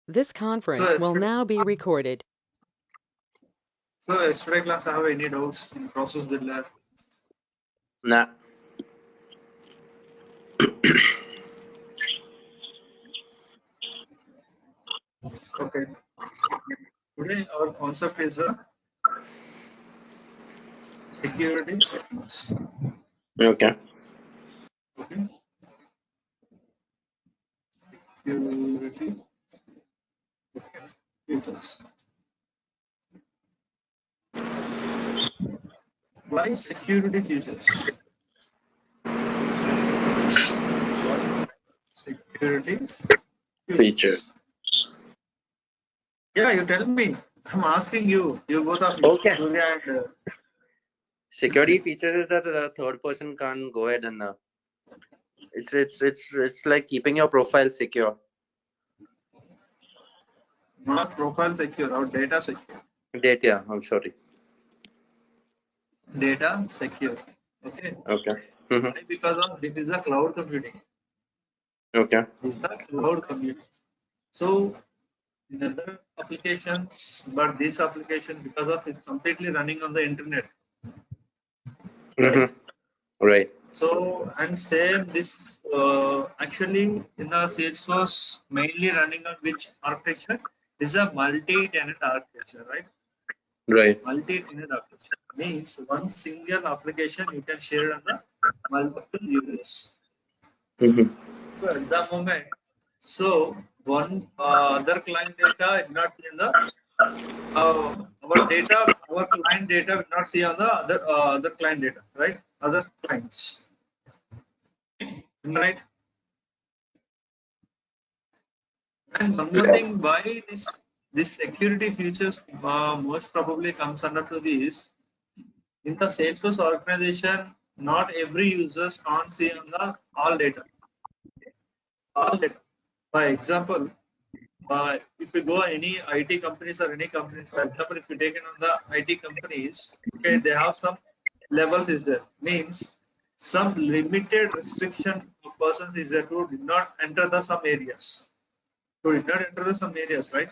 This conference will now be recorded. So yesterday class, I have any doubts in process builder? Nah. Okay. Today our concept is security settings. Okay. Okay. Security features. Why security features? Why security Feature. Yeah, you tell me. I'm asking you. You both of you, Okay. Surya and. Security feature is that the third person can't go ahead and it's like keeping your profile secure. Not profile secure or data secure. Data. I'm sorry. Data secure. Okay. Okay. Mm-hmm. Why? Because of this is a cloud computing. Okay. This is a cloud computing. So in other applications, but this application because of it's completely running on the internet. Right? Mm-hmm. Right. So and same this actually in the Salesforce mainly running on which architecture is a multi-tenant architecture, right? Right. Multi-tenant architecture means one single application you can share on the multiple users. Mm-hmm. So at the moment, so one other client data is not seen in the our data, our client data will not see on the other client data, right? Other clients, right? And one more thing, why this security features most probably comes under to this in the Salesforce organization. Not every users can't see on the all data. All data. By example, if you go any IT companies or any companies, for example, if you take it on the IT companies, okay, they have some levels is there. Means some limited restriction of persons is there to did not enter the some areas. To did not enter the some areas, right?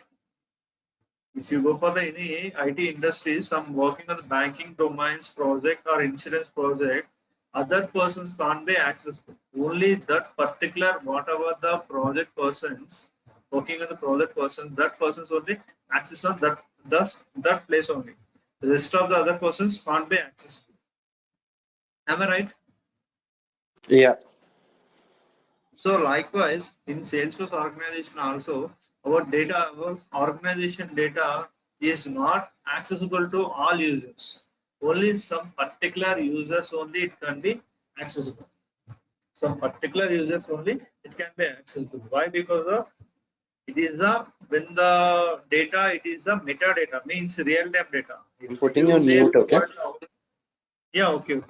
If you go for the any IT industries, some working on the banking domains project or insurance project, other persons can't be accessible. Only that particular whatever the project persons working on the project person, that persons only access on that that place only. The rest of the other persons can't be accessible. Am I right? Yeah. So likewise, in Salesforce organization also, our organization data is not accessible to all users. Only some particular users only it can be accessible. Some particular users only it can be accessible. Why? Because of it is the when the data it is the metadata means real time data. If I'm putting you you on they mute. Okay. provide yeah okay.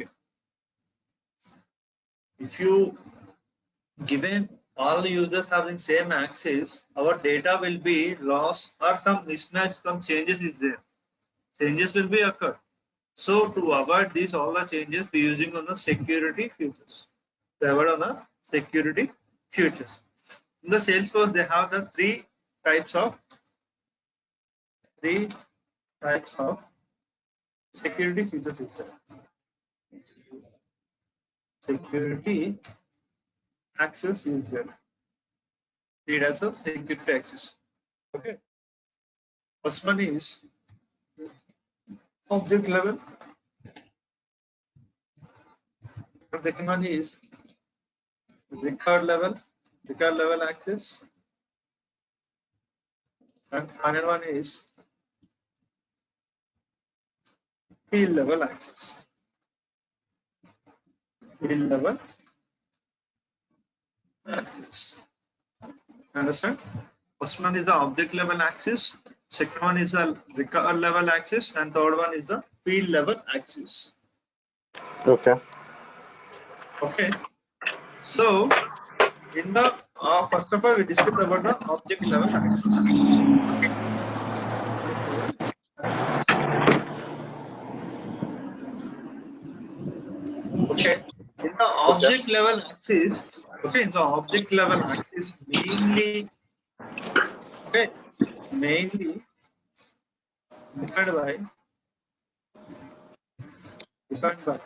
If you given all the users having same access, our data will be lost or some mismatch, some changes is there. Changes will be occurred. So to avoid these all the changes, we using on the security features. To avoid on the security features. In the Salesforce, they have the types of three types of security features is there. Security access is there. Three types of security access. Okay. First one is object level. The second one is record level access, and final one is field level access. Field level access. Understand? First one is the object level access. Second one is the record level access, and third one is the field level access. Okay. Okay. So in the first of all, we discussed about the object level access. Okay. In the object level access, okay, in the object level access, mainly Okay, mainly defined by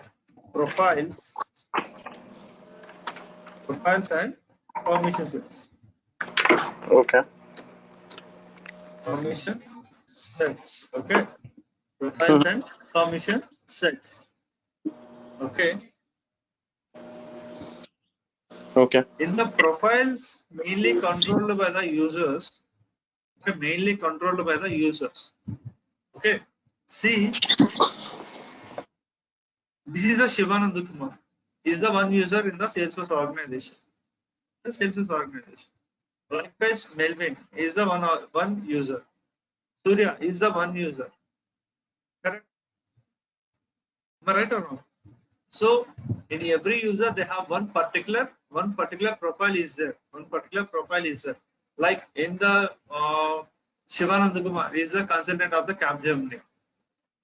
profiles and permission sets. Okay. Permission sets. Okay, profiles and permission sets. Okay, Okay. in the profiles mainly controlled by the users. Okay, mainly controlled by the users. Okay, see, this is a Shivanand Kumar. He is the one user in the Salesforce organization. The Salesforce organization. Likewise, Melvin is the one user. Surya is the one user. Correct? Am I right or wrong? So in every user they have one particular profile is there. One particular profile is there. Like in the Shivanand Kumar is the consultant of the Capgemini.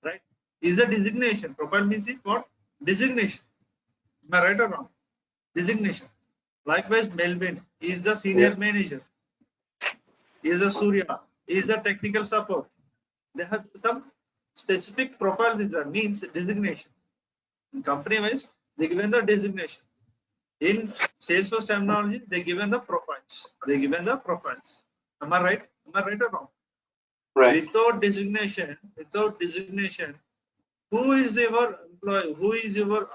Right? Is a designation. Profile means it what? Designation. Am I right or wrong? Designation. Likewise, Melvin is the senior manager. Is a Surya. Is a technical support. They have some specific profiles. Is that means designation. In company wise, they given the designation. In Salesforce terminology, they given the profiles. They given the profiles. Am I right? Am I right or wrong? Right. Without designation, who is your employee? Who is your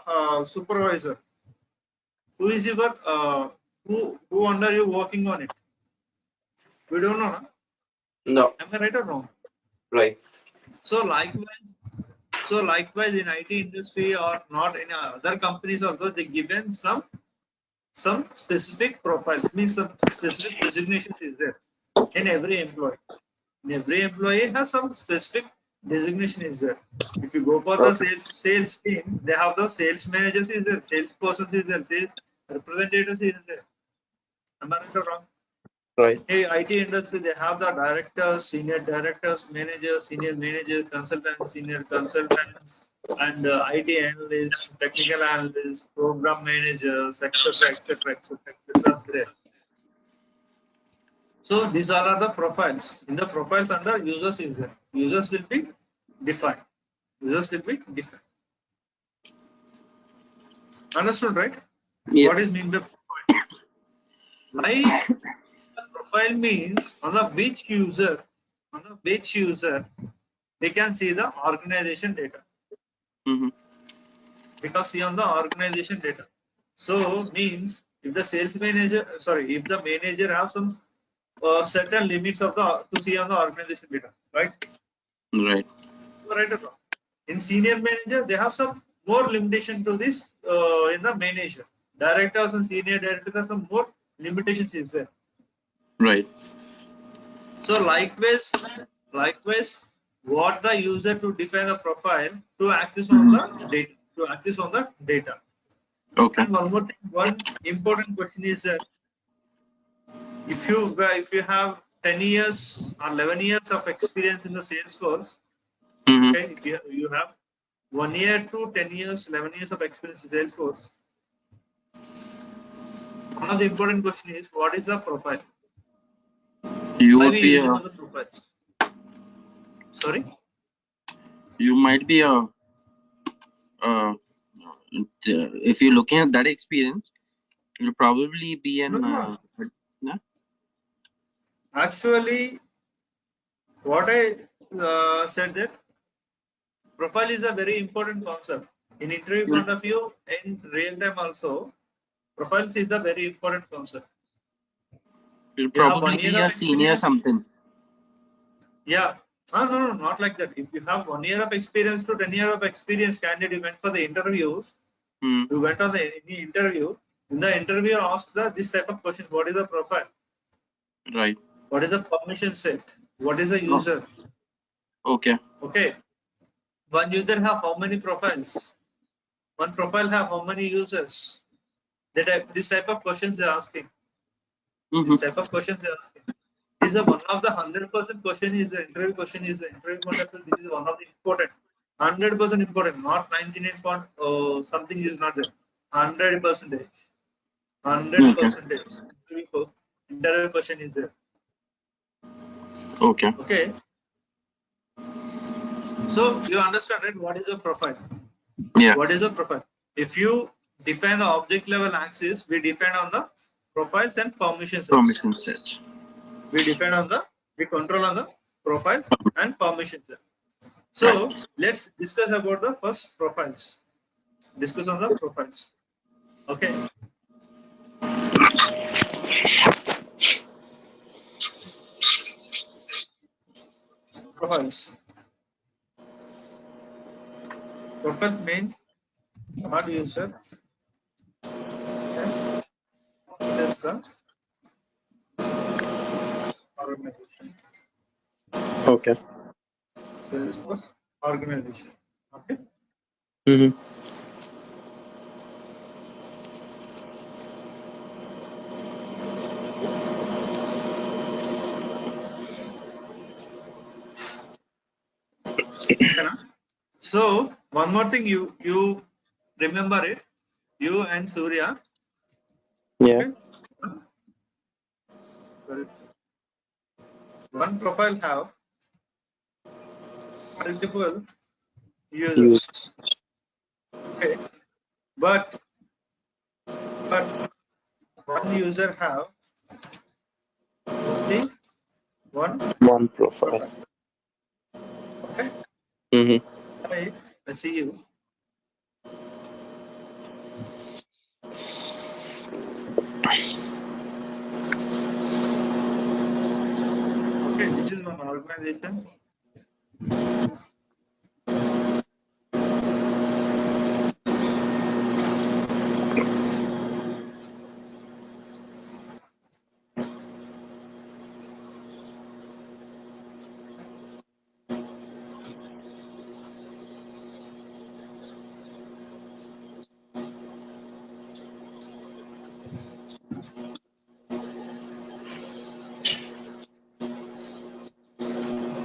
supervisor? Who is your who under you working on it? We don't know. Huh? No. Am I right or wrong? Right. So likewise in IT industry or not in other companies also they given some specific profiles, means some specific designations is there in every employee. In every employee has some specific designation is there. If you go for the sales team, they have the sales managers is there, sales persons is there, sales representatives is there. Am I right or wrong? Right. Hey, IT industry, they have the directors, senior directors, managers, senior managers, consultants, senior consultants, and IT analysts, technical analysts, program managers, etc., etc., etc., etc. There. So these all are the profiles. In the profiles under users is there. Users will be defined. Users will be defined. Understood, right? Yeah. What is mean by profile? Like the profile means on the which user, we can see the organization data. We can see on the organization data. So means if the sales manager, if the manager have some certain limits of the to see on the organization data, right? Right. Right or wrong? In senior manager, they have some more limitation to this in the manager. Directors and senior directors have some more limitations is there. Right. So likewise, what the user to define the profile to access on the data. Okay. And one more thing, one important question is that if you have 10 years or 11 years of experience in the Salesforce, okay, if you have 1 year to 10 years, 11 years of experience in Salesforce, one of the important question is what is the profile? You Why would we be using a. all the profiles? Sorry. You might be a. If you're looking at that experience, you'll probably be an. No. Yeah? Actually, what I said that profile is a very important concept. In interview You'll, point of view, in real time also, profiles is a very important concept. you'll You have probably 1 year be of a senior experience. something. Yeah. No, not like that. If you have 1 year of experience to 10 year of experience, candidate, you went for the interviews. You went on any interview. In the interview, asked this type of questions: what is the profile? Right. What is the permission set? What is the user? Okay. Okay. One user have how many profiles? One profile have how many users? This type of questions they're asking. This type of questions they're asking. This is one of the 100% question is the interview question is the interview point of view. This is one of the important, 100% important, not 99 point something is not there. 100%, 100% interview question is there. Okay. Okay. So you understand, right? What is a profile? Yeah. What is a profile? If you define the object level access, we define on the profiles and permission sets. Permission sets. We control on the profiles and permission set. So let's discuss about the first profiles. Discuss on the profiles. Okay. Profiles. Profile mean hard user and access the organization. Okay. Salesforce organization. Okay. Mm-hmm. Okay, na? So one more thing, you remember it, you and Surya. Yeah. Okay. Sorry. One profile have multiple users. Okay. But one user have only One profile. Okay. Mm-hmm. Right. I see you. Okay, this is one organization.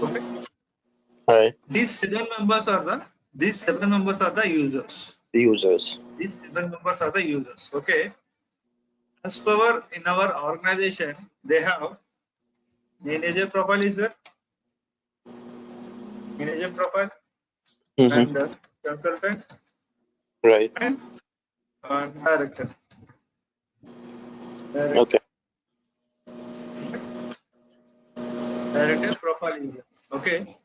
Okay. Right. These seven members are the users. The users. These seven members are the users. Okay. As per in our organization, they have manager profile is there, manager profile, and Mm-hmm. consultant Right. and director. Okay. Director profile is there. Okay.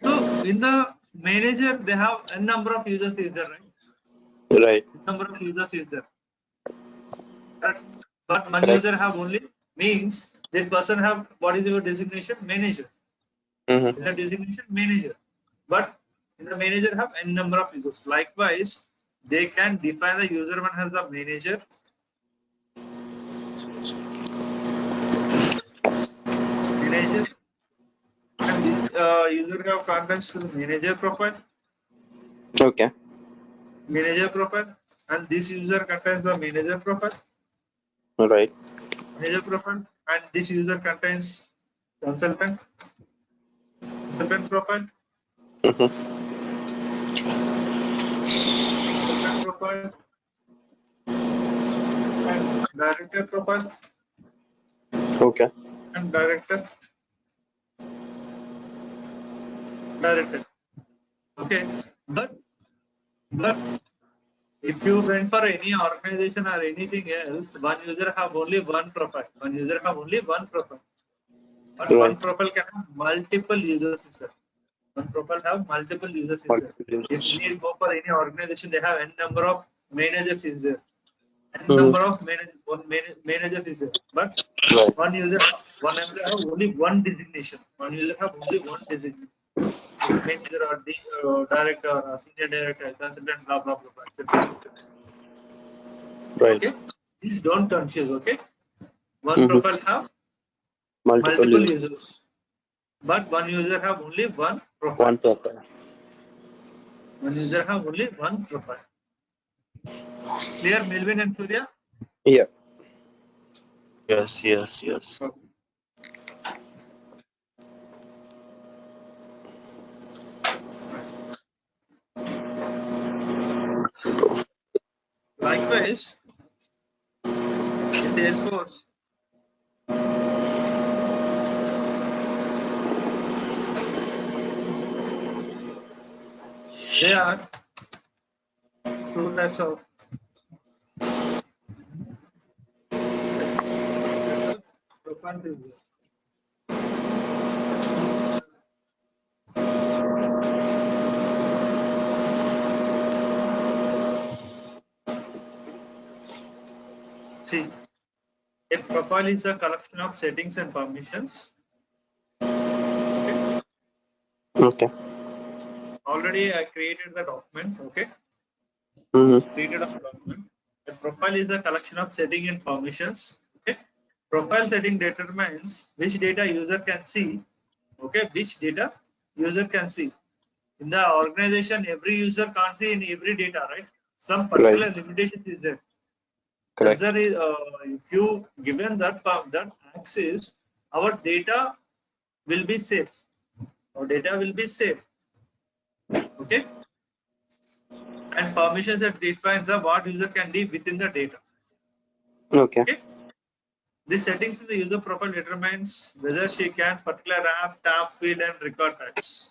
So in the manager, they have a number of users is there, right? Right. Number of users is there. But one Correct. user have only means that person have what is your designation? Manager. Mm-hmm. The designation manager. But in the manager have n number of users. Likewise, they can define the user one as the manager. Manager. And this user have contents to the manager profile. Okay. Manager profile. And this user contains the manager profile. Right. Manager profile. And this user contains consultant. Consultant profile. Mm-hmm. Consultant profile. And director profile. Okay. And director. Okay. But if you went for any organization or anything else, one user have only one profile. One user have only one profile. But Right. one profile can have multiple users inside. One profile have multiple users inside. Multiple If users. you go for any organization, they have n number of managers is there. N Mm-hmm. number of managers is there. But Right. one user have only one designation. One user have only one designation. Manager or the director or senior director, consultant, blah blah blah, etc. Right. Okay, please don't confuse. Okay, one Mm-hmm. profile have Multiple multiple users. users, but one user have only one profile. One profile. One user have only one profile. Clear, Melvin and Surya? Yeah. Yes, yes, yes. Okay. Likewise, in Salesforce, There are two types of profile user. See, a profile is a collection of settings and permissions. Okay. Okay. Already I created the document. Okay. Created a document. A profile is a collection of setting and permissions. Okay. Profile setting determines which data user can see. Okay. Which data user can see. In the organization, every user can't see in every data, right? Some particular limitation is there. Correct. There is, if you given that access, our data will be safe. Our data will be safe. Okay. And permissions that defines the what user can do within the data. Okay. Okay. This settings in the user profile determines whether she can particular app, tab, field, and record types.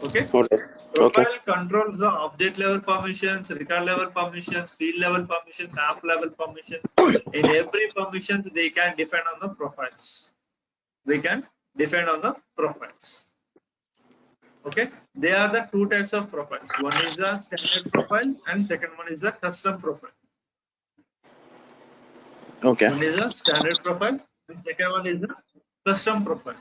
Okay. Profile controls the update level permissions, record level permissions, field level permissions, app level permissions. In every permission, they can define on the profiles. We can define on the profiles. Okay. They are the two types of profiles. One is a standard profile, and second one is a custom profile. Okay. One is a standard profile, and second one is a custom profile.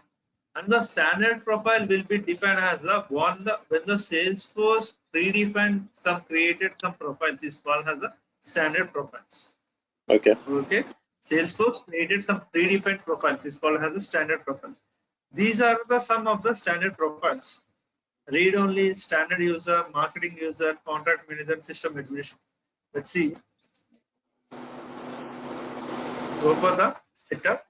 And the standard profile will be defined as the one when the Salesforce predefined some created some profiles is called as the standard profiles. Okay. Okay. Salesforce created some predefined profiles is called as the standard profiles. These are the some of the standard profiles. Read only, standard user, marketing user, contract manager, system administration. Let's see. Go for the setup.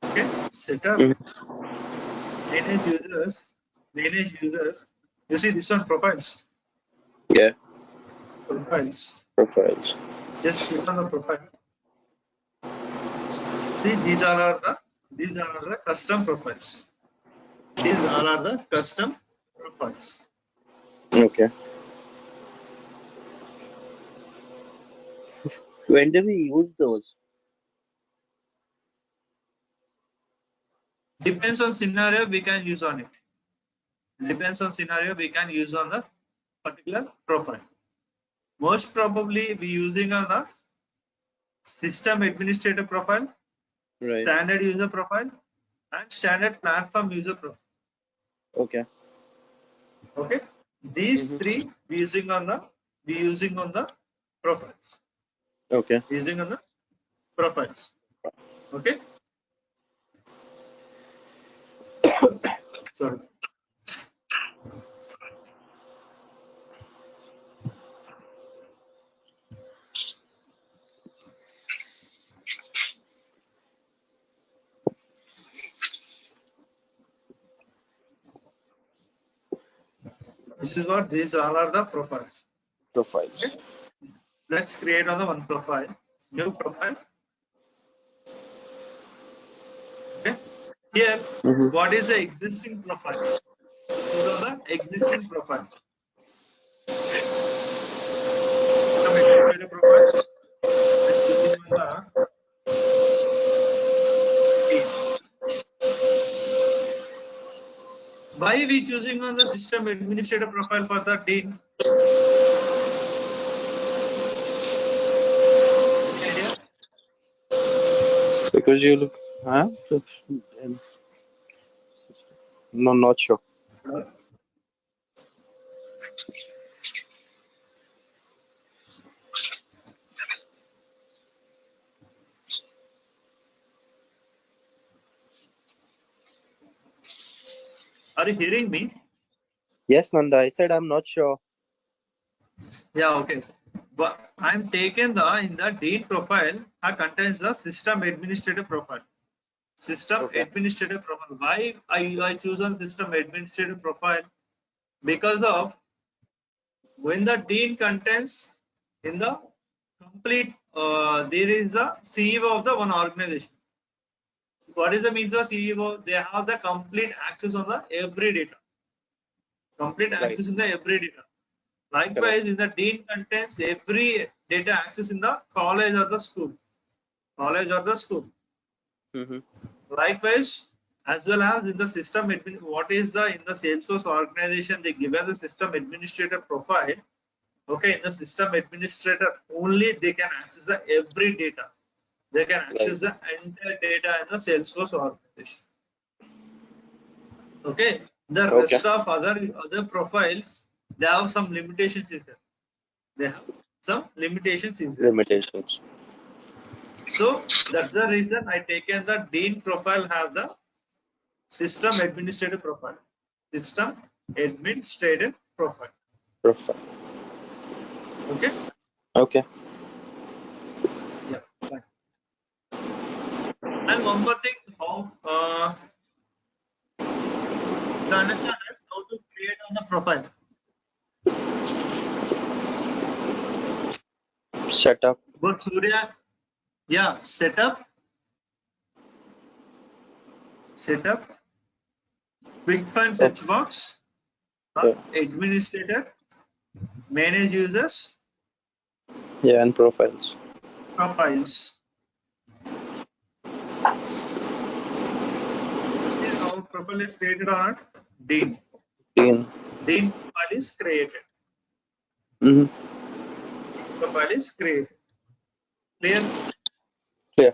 Okay. Setup. Manage users. Manage users. You see this one profiles. Yeah. Profiles. Profiles. Just click on the profile. See, these are the custom profiles. These are the custom profiles. Okay. When do we use those? Depends on scenario we can use on it. Depends on scenario we can use on the particular profile. Most probably we using on the system administrator profile, Right. standard user profile, and standard platform user profile. Okay. Okay. These three we using on the profiles. Okay. Using on the profiles. Okay. Sorry. This is what these all are the profiles. Profiles. Okay. Let's create on the one profile. New profile. Okay. Here, what is the existing profile? This is on the existing profile. Okay. Some administrator profile. Let's using on the team. Why we choosing on the system administrator profile for the dean? Any idea? Because you look, huh? No, not sure. Are you hearing me? Yes, Nanda. I said I'm not sure. Yeah, okay. But I'm taken in the dean profile contains the system administrator profile. System administrator profile. Why I choose on system administrator profile? Because of when the dean contains in the complete there is a CEO of the one organization. What is the means of CEO? They have the complete access on the every data. Complete access in the every data. Likewise, in the dean contains every data access in the college or the school. College or the school. Likewise, as well as in the system admin, what is the in the Salesforce organization they given the system administrator profile. Okay, in the system administrator only they can access the every data. They can access the entire data in the Salesforce organization. Okay, the rest of other profiles they have some limitations in there. They have some limitations in there. Limitations. So that's the reason I taken the dean profile have the system administrative profile. System administrative profile. Profile. Okay. Okay. Yeah. Fine. And one more thing, how to understand how to create on the profile. Setup. But Surya, yeah, setup, quick find search box, administrator, manage users, and profiles. profiles. You see how profile is created on Dean. Dean. Dean profile is created. Profile is created. Clear? Clear.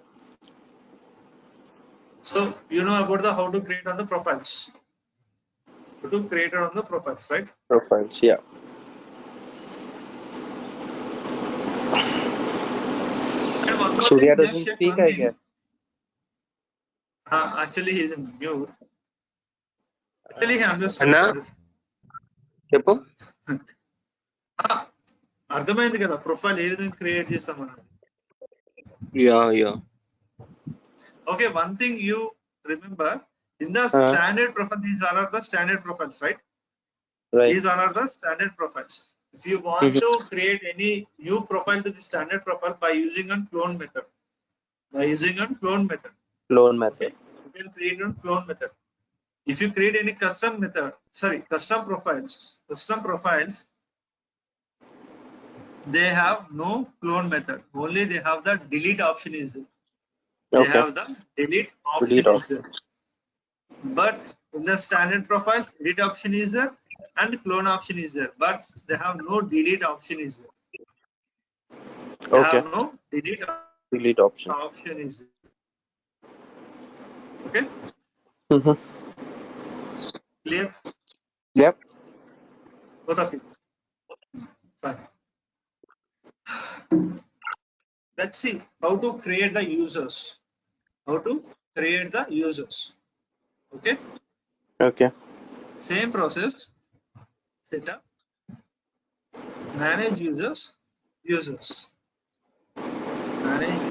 So you know about the how to create on the profiles. How to create on the profiles, right? Profiles, yeah. And one more Surya thing, doesn't speak, I guess. Actually, he is in mute. Actually, he understood. Anna? చెప్పు అర్థమైంది కదా profile ఏ విధంగా create చేస్తామని. Yeah. Okay, one thing you remember in the standard profile, these are the standard profiles, right? These are the standard profiles. If you want to create any new profile to the standard profile by using a clone method, okay, you can create a clone method. If you create any custom profiles, they have no clone method. Only they have the delete option is there. They have the delete option is there. But in the standard profiles, edit option is there and clone option is there. But they have no delete option is there. They have no delete option is there. Okay? Clear? Yep. Both of you. Fine. Let's see how to create the users. Okay? Okay. Same process. Setup. Manage users. Manage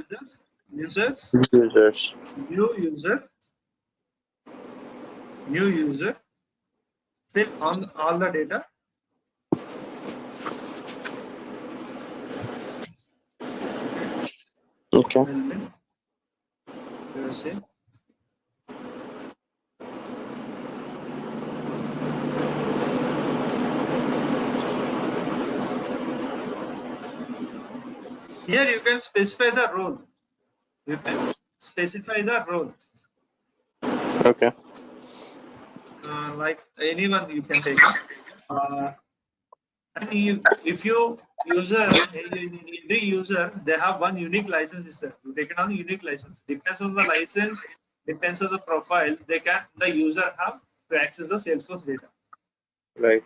users. New user. Fill on all the data. Okay. USA. Here you can specify the role. Okay. Like anyone you can take. And if you every user they have one unique license is there. You take it on unique license. Depends on the license, depends on the profile. The user have to access the Salesforce data. Right.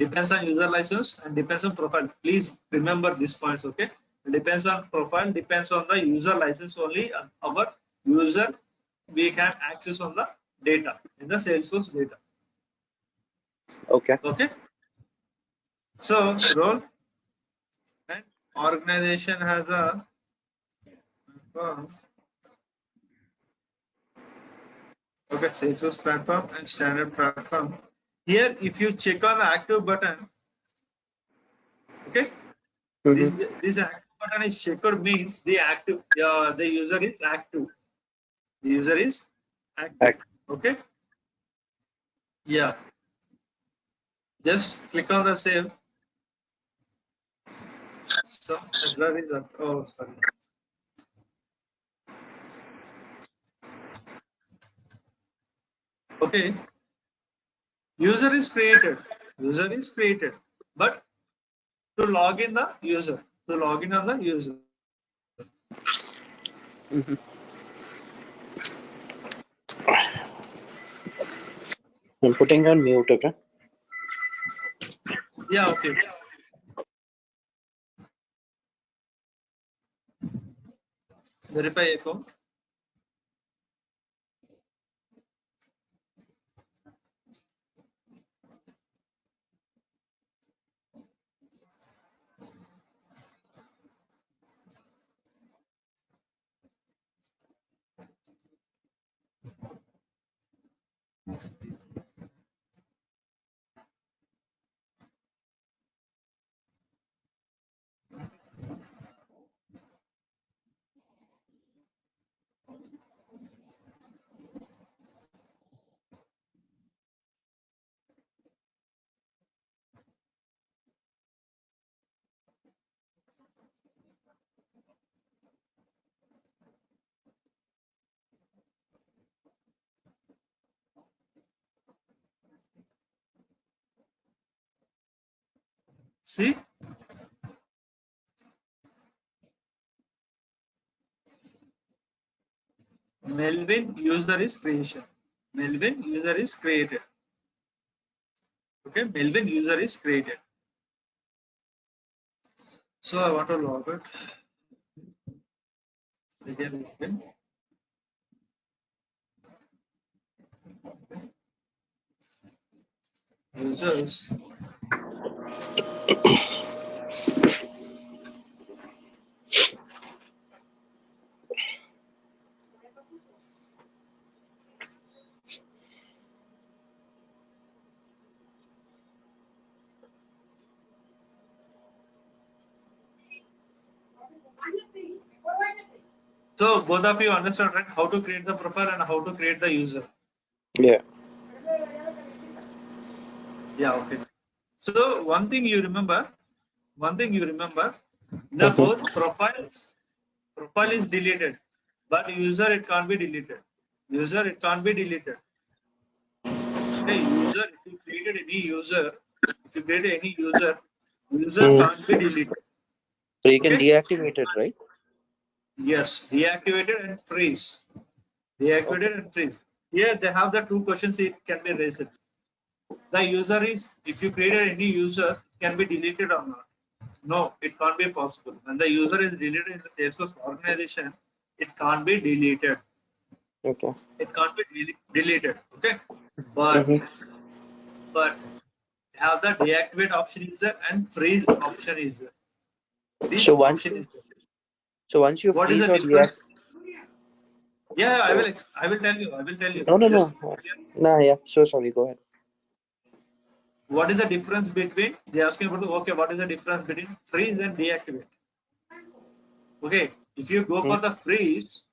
Depends on user license and depends on profile. Please remember these points. Okay. Depends on profile. Depends on the user license only. Our user we can access on the data in the Salesforce data. Okay. So role and organization has a Salesforce platform and standard platform. Here, if you check on the active button, okay, this active button is checked means the user is active. The user is active. Okay. Yeah. Just click on the save. Some error is oh sorry. Okay, user is created. User is created, but to log in the user, to log in on the user. I'm putting on mute, okay? Yeah, okay. Verify account. See, Melvin user is creation. Melvin user is created. Okay, Melvin user is created. So I want to log it again. Users. So both of you understand, right? How to create the profile and how to create the user. Yeah. Yeah, okay. So one thing you remember, the both profile is deleted, but user it can't be deleted. User it can't be deleted. Okay, user if you created any user, user Hmm. can't be deleted. So you can Okay. deactivate it, right? Yes, deactivated and freeze. Deactivated and freeze. Here they have the two questions it can be raised. The user is, if you created any users, it can be deleted or not. No, it can't be possible. When the user is deleted in the Salesforce organization, it can't be deleted. Okay. It can't be deleted. Okay, but Mm-hmm. but have the deactivate option is there and freeze option is there. So This once option you is there. so once you What is freeze the or deactivate. difference? Yeah, I So will. I will tell you. I will tell you. no, no, Just no. Nah, yeah. So sorry. Go ahead. what is the difference between? They asking about okay. What is the difference between freeze and deactivate? Okay, if you go Hmm. for the freeze,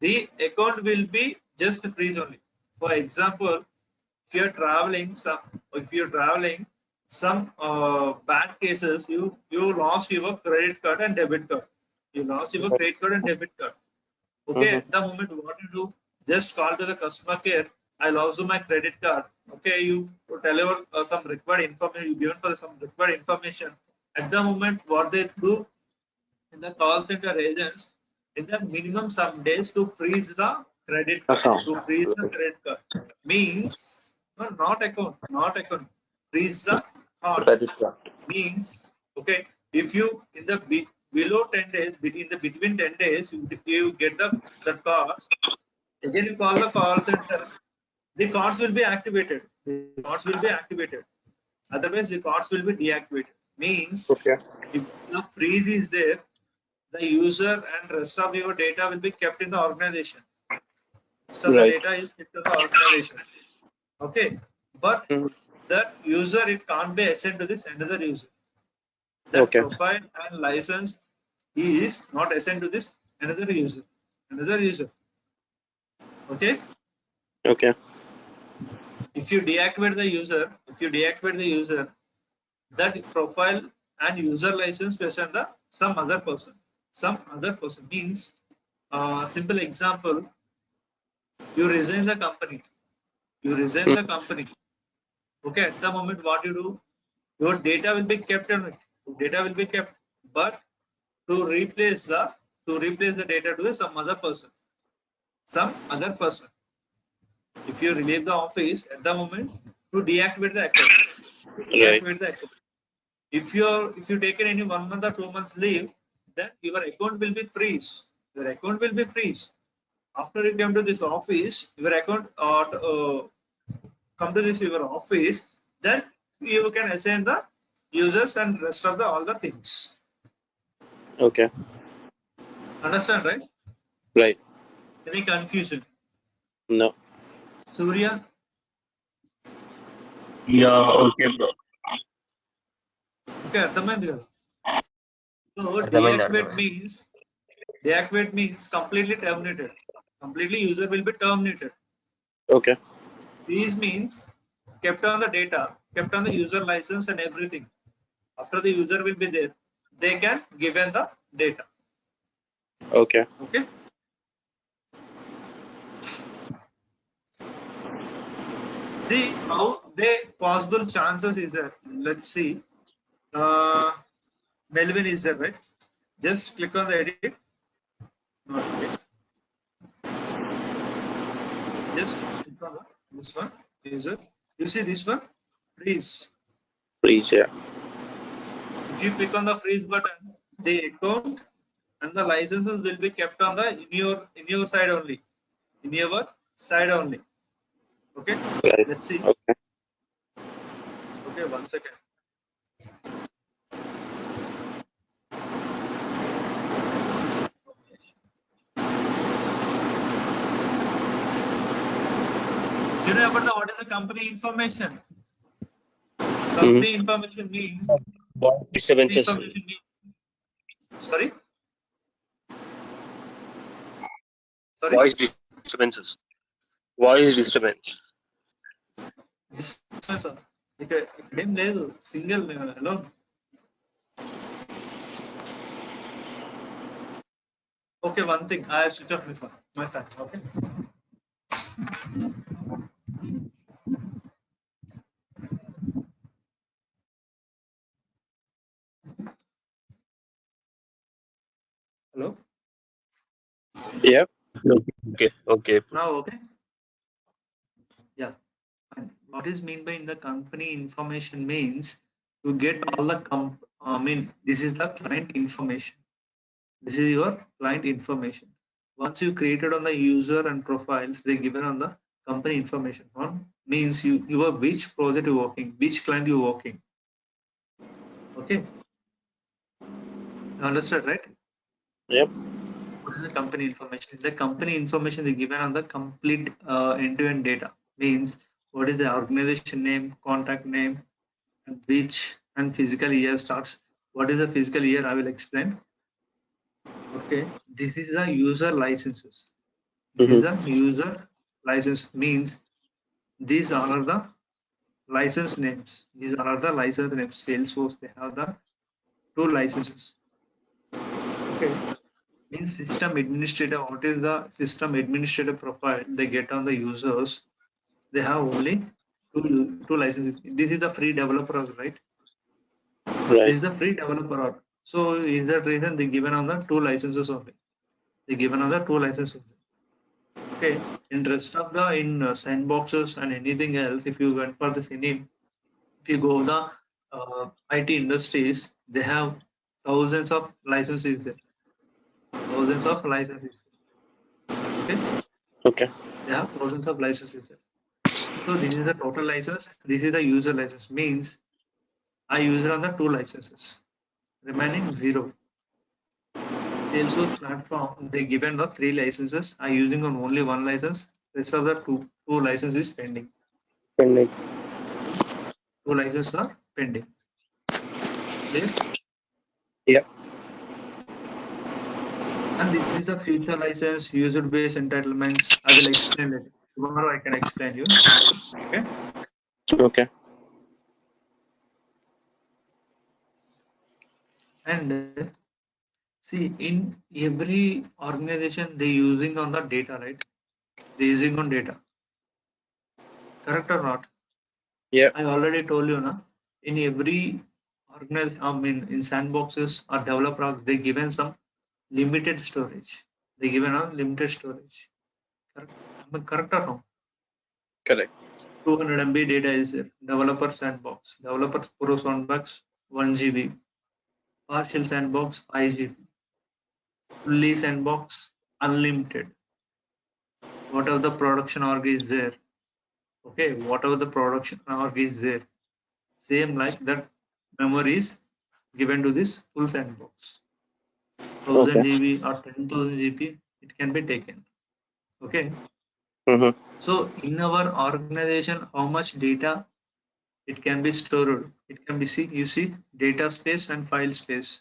the account will be just freeze only. For example, if you're traveling, some bad cases, you lost your credit card and debit card. You lost your Right. credit card and debit card. Okay, Mm-hmm. at the moment, what you do, just call to the customer care. I lost my credit card. Okay, you tell your some required information. You given for some required information. At the moment, what they do in the call center agents, in the minimum some days to freeze the credit card. Account. To freeze the Right. credit card means no, not account. Freeze the card Credit card. means okay if you in the below 10 days between 10 days you get the cards again you call the call center the cards will be activated otherwise the cards will be deactivated means Okay. if the freeze is there the user and rest of your data will be kept in the organization rest of the Right. data is kept in the organization okay but Mhm. that user it can't be assigned to this another user that Okay. profile and license is not assigned to this another user okay Okay. if you deactivate the user, that profile and user license will send the some other person. Some other person means, simple example, you resign the company. Okay, at the moment, what you do, your data will be kept on it. Data will be kept, but to replace the data to some other person. If you leave the office at the moment, to deactivate the account. Right. If you taken any 1 month or 2 months leave, then your account will be freeze. After you come to this office, your account come to this your office, then you can assign the users and rest of the all the things. Okay. Understand, right? Right. Any confusion? No. Surya? Yeah, okay, bro. Okay, అర్థమైంది కదా. So అర్థమైంది అర్థమైంది deactivate means completely terminated. Completely user will be terminated. Okay. These means kept on the data, kept on the user license and everything. After the user will be there, they can given the data. Okay. Okay. See how the possible chances is there. Let's see. Melvin is there, right? Just click on the edit. Not okay. Just click on this one. User. You see this one? Freeze. Freeze. Yeah. If you click on the freeze button, the account and the licenses will be kept on the in your side only. In your side only. Okay. Right. Let's see. Okay. Okay, 1 second. You know about what is the company information? Company information means disturbances sorry. Voice disturbance ఇక్కడేం లేదు, single hello. Okay, one thing, I switch off my fan. Okay. Hello. Yeah. Okay okay Now okay. Yeah. And what is mean by in the company information means to get all the this is the client information. This is your client information. Once you created on the user and profiles, they given on the company information. One means you are which project you working, which client you working. Okay. You understand, right? Yep. What is the company information? The company information is given on the complete end-to-end data. Means what is the organization name, contact name, and which and physical year starts. What is the physical year? I will explain. Okay. This is the user licenses. This is the user license means these are the license names. These are the license names. Salesforce, they have the 2 licenses. Okay. Means system administrator. What is the system administrator profile they get on the users? They have only two licenses. This is the free developer, right? Right. This is the free developer. So is that reason they given on the 2 licenses only? They given on the 2 licenses. Okay. In rest of the sandboxes and anything else, if you went for the if you go the IT industries, they have thousands of licenses there. Thousands of licenses. Okay. Okay. They have thousands of licenses there. So this is the total license. This is the user license. Means I use on the 2 licenses. Remaining 0. Salesforce platform, they given the 3 licenses. I using on only 1 license. Rest of the two licenses pending. Pending. 2 licenses are pending. Clear? Yep. And this is the future license, user base entitlements. I will explain it. Tomorrow I can explain you. Okay. Okay. And see, in every organization they using on the data, right? They using on data. Correct or not? Yeah. I already told you, na. In every organization, I mean, in sandboxes or developer, they given some limited storage. They given a limited storage. Correct? Am I correct or no? Correct. 200 MB data is there. Developer sandbox. Developer Pro sandbox 1 GB. Partial sandbox 5 GB. Fully sandbox unlimited. Whatever the production org is there. Okay, whatever the production org is there. Same like that memory is given to this full sandbox. 1000 Okay. GB or 10,000 GB, it can be taken. Okay. Mm-hmm. So in our organization, how much data it can be stored? It can be you see data space and file space.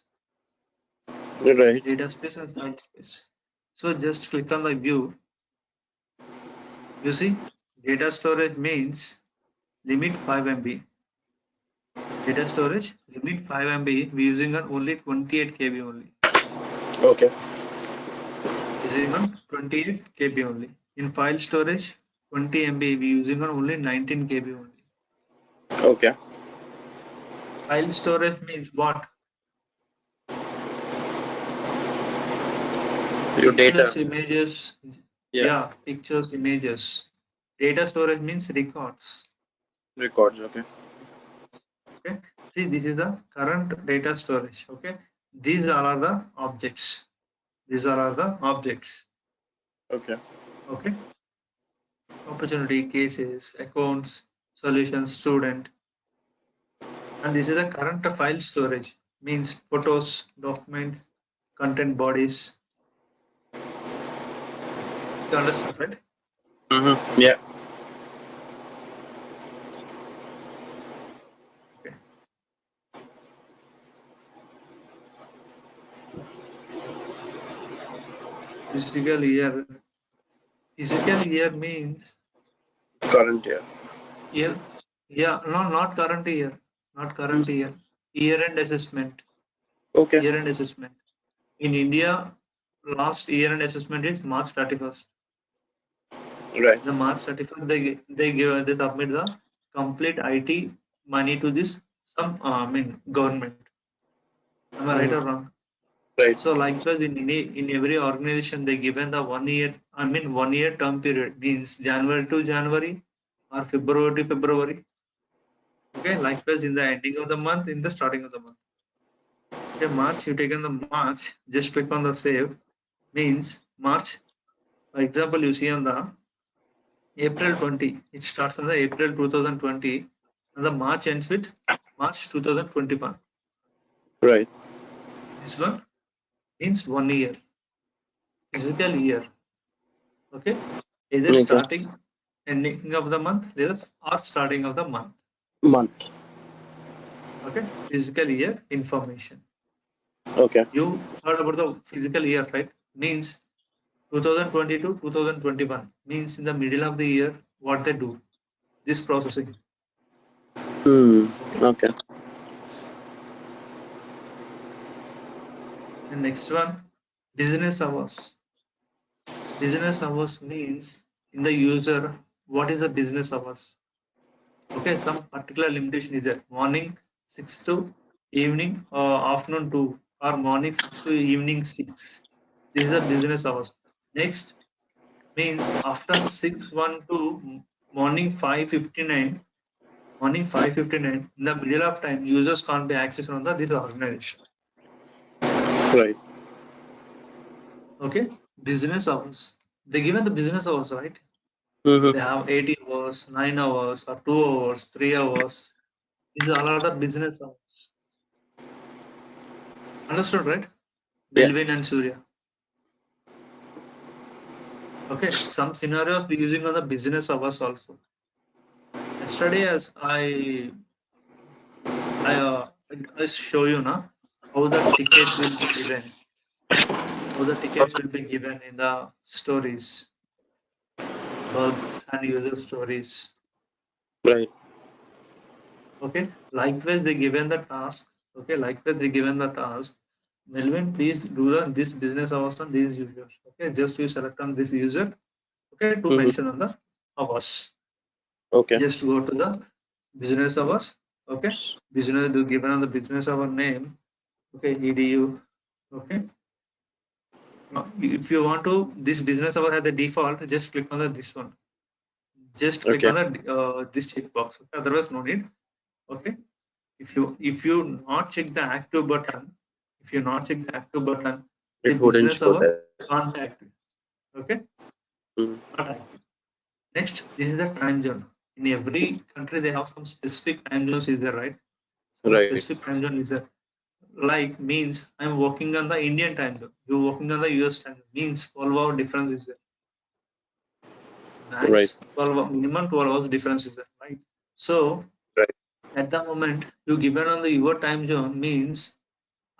Right. Data space and file space. So just click on the view. You see data storage means limit 5 MB. Data storage limit 5 MB. We using on only 28 KB only. Okay. Using on 28 KB only. In file storage 20 MB. We using on only 19 KB only. Okay. File storage means what? Your data. Pictures, images. Yeah. Yeah, pictures, images. Data storage means records. Records. Okay. Okay. See, this is the current data storage. Okay. These are the objects. These are the objects. Okay. Okay. Opportunity, cases, accounts, solutions, student. And this is the current file storage. Means photos, documents, content bodies. You understand, right? Mm-hmm. Yeah. Okay. Physical year. Physical year means Current year. year. Yeah, no, not current year. Not current year. Year-end assessment. Okay. Year-end assessment. In India, last year-end assessment is March 31st. Right. The March 31st, they submit the complete IT money to this government. Am I right or wrong? Right. So likewise in every organization they given the 1 year 1 year term period means January to January or February to February. Okay, likewise in the ending of the month, in the starting of the month. Okay, March, you take on the March, just click on the save, means March. For example, you see on the April 20, it starts on the April 2020, and the March ends with March 2021. Right. This one means 1 year, physical year. Okay, either Okay. starting, ending of the month, or starting of the month. Month. Okay, physical year information. Okay. You heard about the physical year, right? Means 2020 to 2021 means in the middle of the year what they do this processing. Hmm. Okay. Okay. And next one, business hours. Business hours means in the user what is the business hours. Okay, some particular limitation is there. Morning 6 to evening afternoon 2 or morning 6 to evening 6. This is the business hours. Next means after 6:1 to morning 5:59. Morning 5:59 in the middle of time, users can't be accessed on this organization. Right. Okay, business hours. They given the business hours, right? Mm-hmm. They have 80 hours, 9 hours, or 2 hours, 3 hours. These are all the business hours. Understood, right? Yeah. Belvin and Surya. Okay, some scenarios we using on the business hours also. Yesterday, as I show you now how the tickets will be given. How the tickets will be given in the stories. bugs and user stories. Right. Okay, likewise they given the task. Okay, likewise they given the task. Melvin, please do this business hours on these users. Okay, just you select on this user. Okay, to mention on the hours. Okay. Just go to the business hours. Okay, business do given on the business hour name. Okay, edu. Okay, now, if you want to this business hour has the default, just click on the this one. Just click Okay. on the this checkbox. Okay, otherwise no need. Okay, if you not check the active button, the It wouldn't business show hour that. can't active. Okay, Mm. not active. Next, this is the time zone. In every country, they have some specific time zones. Is there right? Some Right. specific time zone is there. Like means I'm working on the Indian time zone. You're working on the US time zone. Means 12-hour difference is there. Max Right. 12 minimum 12 hours difference is there, right? So Right. at the moment you given on the your time zone means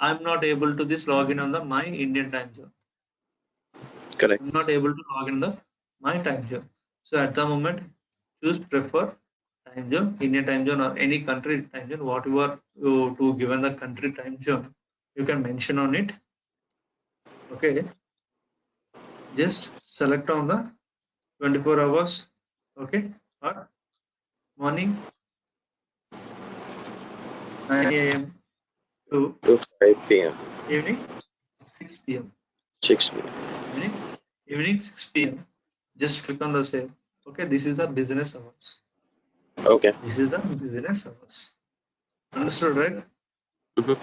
I'm not able to this login on the my Indian time zone. Correct. I'm not able to log in the my time zone. So at the moment, choose prefer time zone, Indian time zone or any country time zone, whatever you to given the country time zone, you can mention on it. Okay, just select on the 24 hours. Okay, or morning 9 a.m. to To 5 p.m. evening 6 p.m. 6 p.m. Evening 6 p.m. Just click on the save. Okay, this is the business hours. Okay. This is the business hours. Understood, right? Mhm.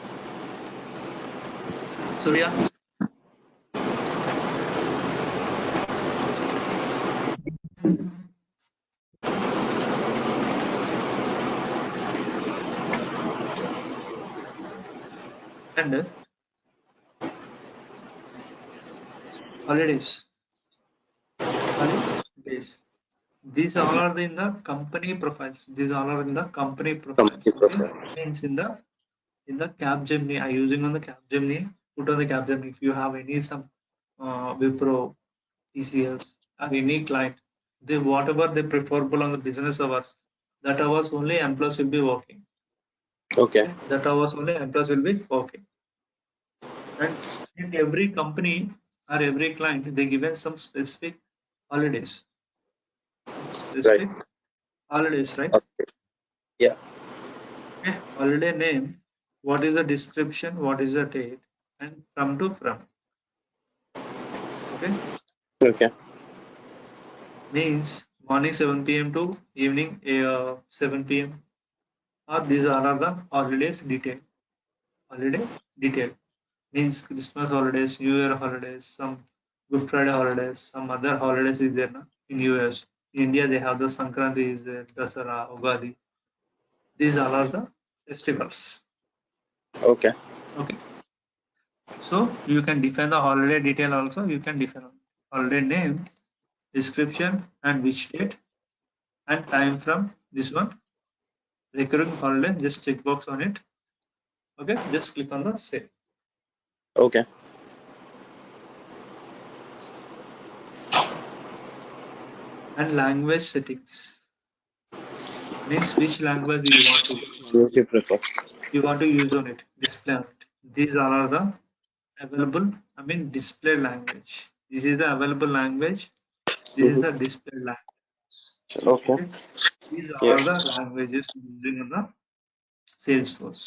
Surya, and holidays. These all are in the company profiles. These all are in the company profiles. Company Okay, profile. means in the Capgemini. I using on the Capgemini. Put on the Capgemini. If you have any some Wipro, TCS, or any client, they whatever they preferable on the business hours, that hours only employees will be working. Okay. That hours only employees will be working. And in every company or every client, they given some specific holidays. Some specific Right. holidays, right? Okay. Yeah. Okay. Holiday name, what is the description, what is the date, and from to from. Okay. Okay. Means morning 7 p.m. to evening 7 p.m. Or these are the holidays detail. Holiday detail means Christmas holidays, New Year holidays, some Good Friday holidays, some other holidays is there na? In US. In India they have the Sankranti is there, Dasara, Ugadi. These all are the festivals. Okay. Okay. So you can define the holiday detail also. You can define holiday name, description, and which date and time from this one. Recurring holiday, just check box on it. Okay, just click on the save. Okay. And language settings means which language you want to What you prefer? use on it, display on it. These are the available, display language. This is the available language. This is the display language. Okay. Okay. These Yeah. are the languages using in the Salesforce.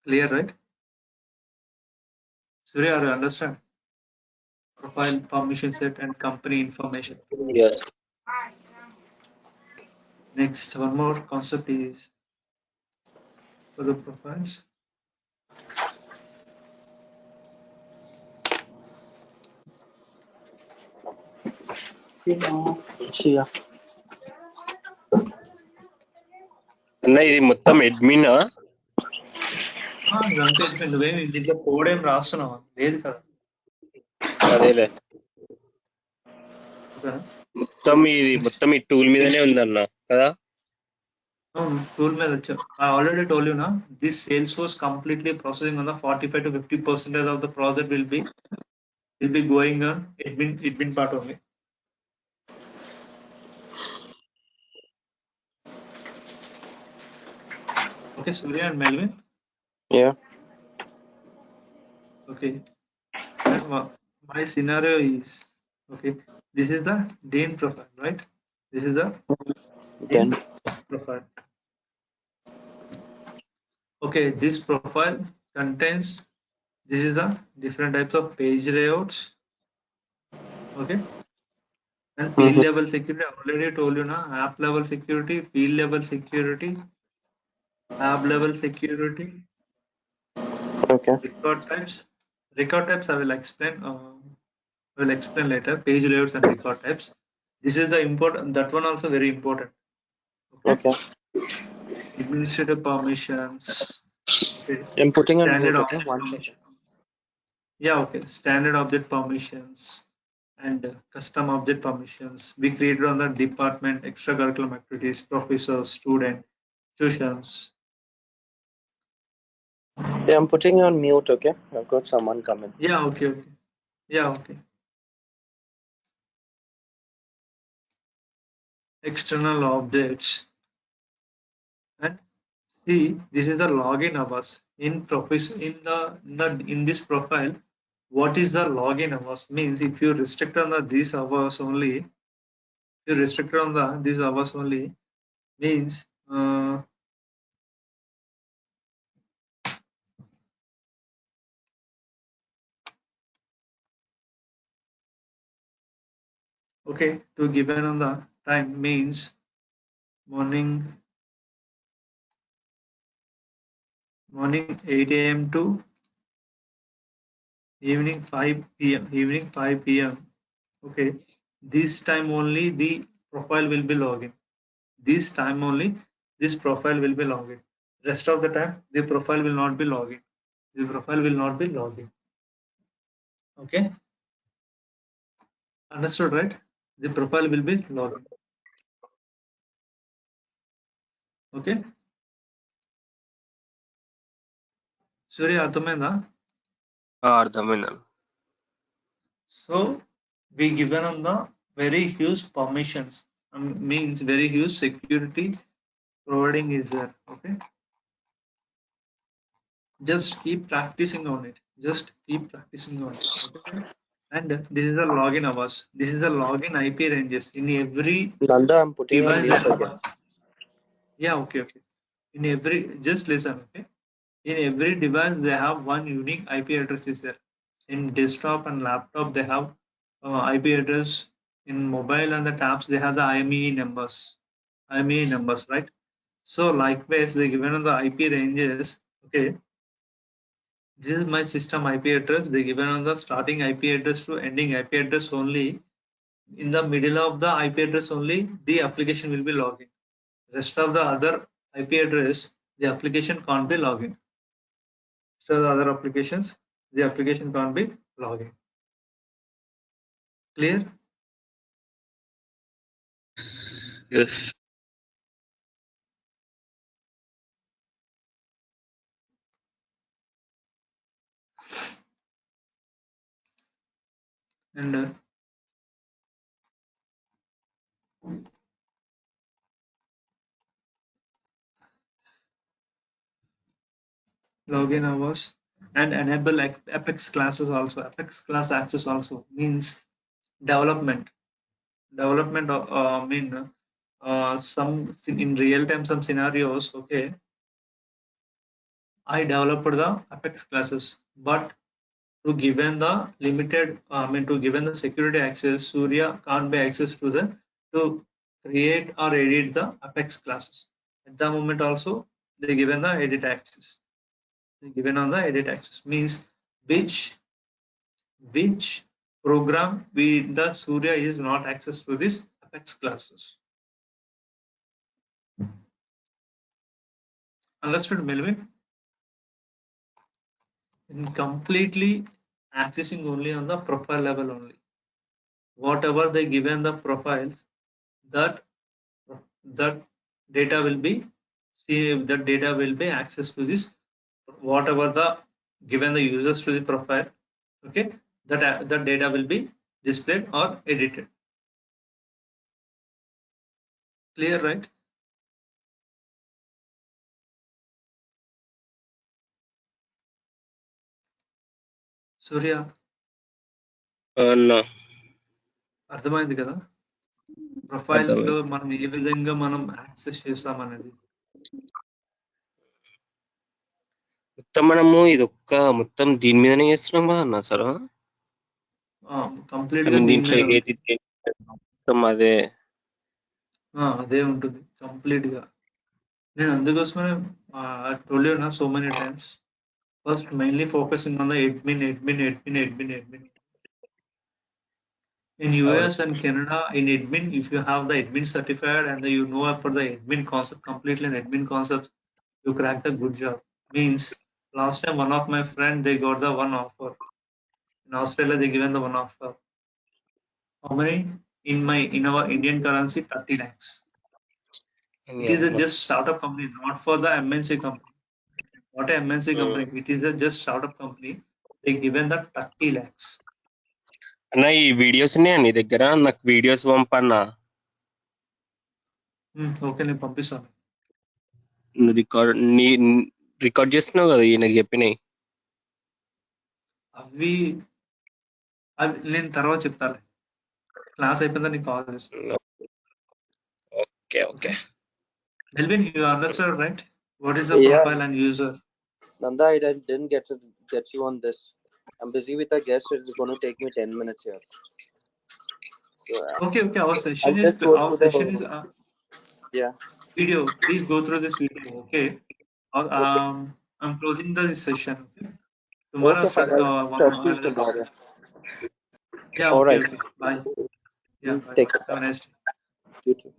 Clear, right? Surya, you understand? Profile, permission set, and company information. Yes. Next, one more concept is for the profiles. See ya. అన్న ఇది మొత్తం admin ఇదంతా నువ్వేమి దీంట్లో code ఏం రాస్తున్నావా? లేదు కదా. అదేలే ఓకేనా? మొత్తం ఈ టూల్ మీదనే ఉందన్న కదా. Tool మీద వచ్చాం. I already told you now, this Salesforce completely processing on the 45 to 50% of the project will be going on admin part only. Okay, Surya and Melvin. Yeah. Okay. And my scenario is, okay, this is the Dean profile, right? This is the Dean Then profile. Okay, this profile contains, this is the different types of page layouts. Okay. And field level security, I already told you now, app level security, field level security, tab level security, okay. Record types I will explain. I will explain later. Page layouts and record types. This is the important. That one also very important. Okay. Okay. Administrative permissions. Okay. I'm putting on Standard mute. Okay. object 1 second. permissions. Yeah. Okay. Standard object permissions and custom object permissions. We created on the department, extracurricular activities, professors, student, tuitions. Yeah, I'm putting you on mute. Okay. I've got someone coming. Yeah. Okay. Okay. Yeah. Okay. External objects. And see, this is the login hours in this profile. What is the login hours? Means if you restrict on these hours only, you restrict on these hours only, means okay, to given on the time means morning 8 a.m. to evening 5 p.m. Okay, this time only the profile will be login. This time only this profile will be login. Rest of the time the profile will not be login. The profile will not be login. Okay, understood, right? The profile will be login. Okay, Surya, అర్థమైందా? అర్థమైంది. So we given on the very huge permissions, means very huge security providing is there. Okay, just keep practicing on it. Just keep practicing on it. Okay, and this is the login hours. This is the login IP ranges in every Nanda, I'm putting you on device. mute again. Yeah, okay, okay. In every, just listen, okay. In every device, they have one unique IP address is there. In desktop and laptop, they have IP address. In mobile and the tabs, they have the IMEI numbers. IMEI numbers, right? So likewise, they given on the IP ranges. Okay, this is my system IP address. They given on the starting IP address to ending IP address only. In the middle of the IP address only, the application will be logging. Rest of the other IP address, the application can't be logging. So the other applications, the application can't be logging. Clear? Yes. And login hours and enable Apex classes also. Apex class access also means development. Development mean some in real time some scenarios. Okay, I developed the Apex classes, but to given the limited, to given the security access, Surya can't be access to the to create or edit the Apex classes. At the moment also, they given the edit access. They given on the edit access means which which program we the Surya is not access to this Apex classes. Understood, Melvin? In completely accessing only on the profile level only. Whatever they given the profiles, that that data will be that data will be access to this whatever the given the users to the profile. Okay, that data will be displayed or edited. Clear, right? సూర్య అన్న అర్థమైంది కదా profiles లో అర్థమైంది. మనం ఏ విధంగా మనం access చేస్తామనేది. మొత్తం మనము ఇది మొత్తం దీని మీదనే చేస్తున్నాం కదా అన్న అసలు. కంప్లీట్ I గా mean, దీని దీంట్లో మీద ఏది మొత్తం అదే. అదే ఉంటుంది కంప్లీట్ గా. నేను అందుకోసమే told you so many times. First, mainly focusing on the admin. In అవును. US and Canada, in admin, if you have the admin certified and you know about the admin concept completely, and admin concepts, you crack the good job. Means last time one of my friend they got the one offer in Australia. They given the one offer. How many? In our Indian currency, 30 lakhs. It is a అమ్మ. just startup company, not for the MNC company. Not a MNC company. It is a just startup company. They given the 30 lakhs. అన్న ఈ videos ఉన్నాయా నీ దగ్గర? నాకు videos పంపన్నా. Okay నేను పంపిస్తాను. నువ్వు రికార్డ్ చేస్తున్నావు కదా నాకు చెప్పినాయి. అవి నేను తర్వాత చెప్తాను. క్లాస్ అయిపోయిందా నీకు కాల్ చేస్తాను. Okay okay. Melvin, you understood, right? What is the Yeah. profile and user? Nanda, I didn't get you on this. I'm busy with a guest. It's going to take me 10 minutes here. So Okay. Our session I'll just go is yeah. video. Please go through this video. Okay. I'm closing the session. Okay. Tomorrow, Okay, fine. I'll talk to you tomorrow. Yeah. All Okay. right. Okay. Bye. Yeah. Bye. Take Have a care. nice day. You too.